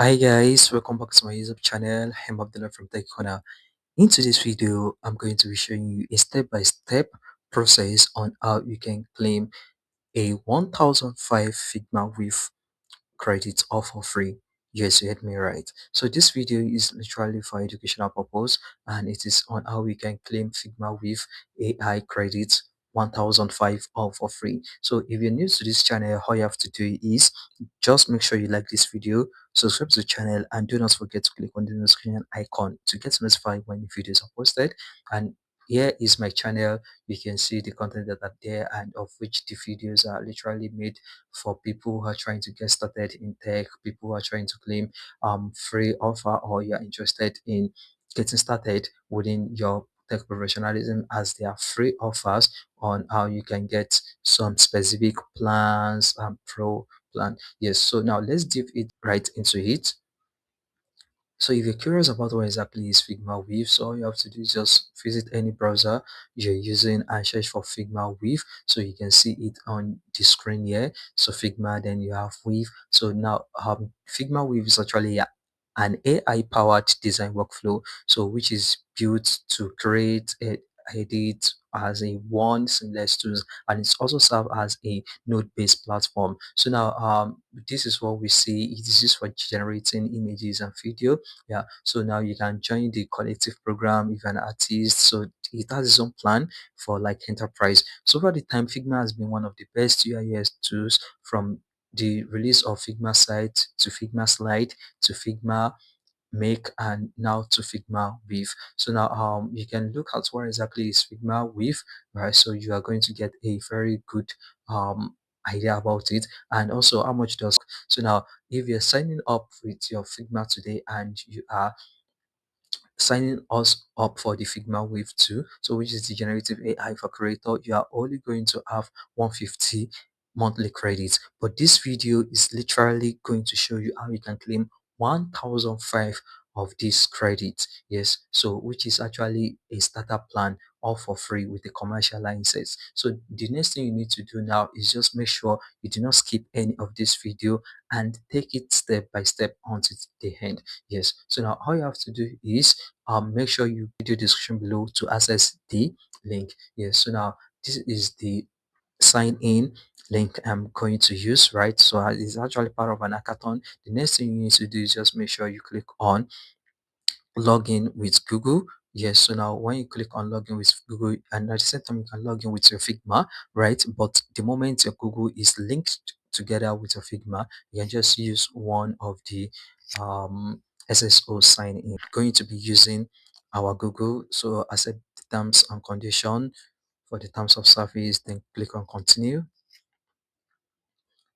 Hi guys, welcome back to my YouTube channel. I'm Abdullah from Tech Corner. In today's video, I'm going to be showing you a step-by-step process on how you can claim a 1005 Figma Weave credits all for free. Yes, you heard me right. So this video is literally for educational purpose, and it is on how we can claim Figma Weave AI credits 1005 all for free. So if you're new to this channel, all you have to do is just make sure you like this video, subscribe to the channel, and do not forget to click on the notification icon to get notified when new videos are posted. And here is my channel. You can see the content that are there, and of which the videos are literally made for people who are trying to get started in tech, people who are trying to claim free offer, or you're interested in getting started within your tech professionalism, as there are free offers on how you can get some specific plans and pro plan. Yes, so now let's dive it right into it. So if you're curious about what exactly is Figma Weave, so all you have to do is just visit any browser you're using and search for Figma Weave. So you can see it on the screen here. So Figma, then you have Weave. So now Figma Weave is actually an AI powered design workflow, so which is built to create, edit as a one seamless tools, and it's also served as a node-based platform. So now this is what we see. It is used for generating images and video. Yeah, so now you can join the collective program if you're an artist. So it has its own plan for like enterprise. So over the time, Figma has been one of the best UI/UX tools, from the release of Figma site to Figma slide to Figma make, and now to Figma Weave. So now you can look at what exactly is Figma Weave, right? So you are going to get a very good idea about it, and also how much does. So now if you're signing up with your Figma today and you are signing us up for the Figma Wave 2, so which is the generative AI for creator, you are only going to have 150 monthly credits. But this video is literally going to show you how you can claim 1005 of this credit. Yes, so which is actually a starter plan, all for free with the commercial license. So the next thing you need to do now is just make sure you do not skip any of this video and take it step by step until the end. Yes, so now all you have to do is make sure you video description below to access the link. Yes, so now this is the sign in link I'm going to use, right? So it's actually part of an hackathon. The next thing you need to do is just make sure you click on login with Google. Yes, so now when you click on login with Google, and at the same time you can log in with your Figma, right? But the moment your Google is linked together with your Figma, you can just use one of the SSO sign in. Going to be using our Google. So accept the terms and condition for the terms of service, then click on continue.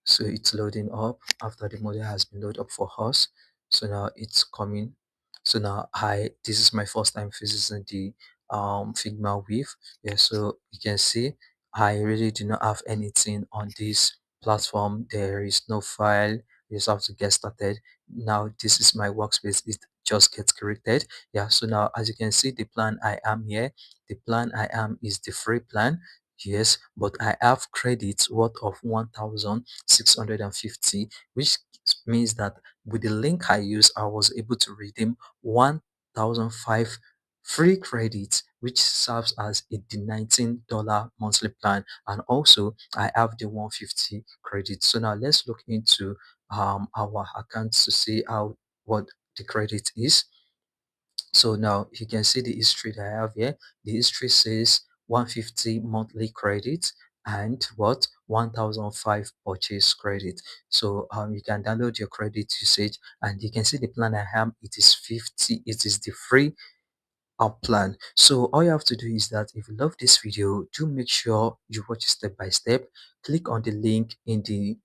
So it's loading up after the model has been loaded up for us. So now it's coming. So now this is my first time visiting the Figma Weave. Yeah, so you can see I really do not have anything on this platform. There is no file. You just have to get started. Now this is my workspace. It just gets created. Yeah, so now as you can see, the plan I am here, the plan I am is the free plan. Yes, but I have credits worth of 1650, which means that with the link I use, I was able to redeem 1005 free credits, which serves as a $19 monthly plan. And also I have the 150 credits. So now let's look into our accounts to see how what the credit is. So now you can see the history that I have here. The history says 150 monthly credit and what 1005 purchase credit. So you can download your credit usage, and you can see the plan I have. It is 50. It is the free plan. So all you have to do is that if you love this video, do make sure you watch it step by step. Click on the link in the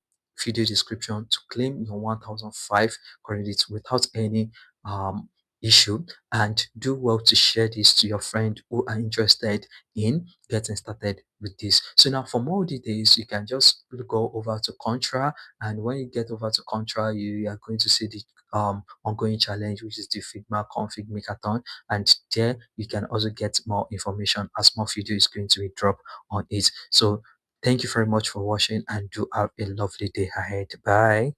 video description to claim your 1005 credits without any um issue, and do well to share this to your friend who are interested in getting started with this. So now for more details, you can just go over to Contra, and when you get over to Contra, you are going to see the ongoing challenge, which is the Figma config Makeathon, and there you can also get more information as more video is going to be dropped on it. So thank you very much for watching, and do have a lovely day ahead. Bye.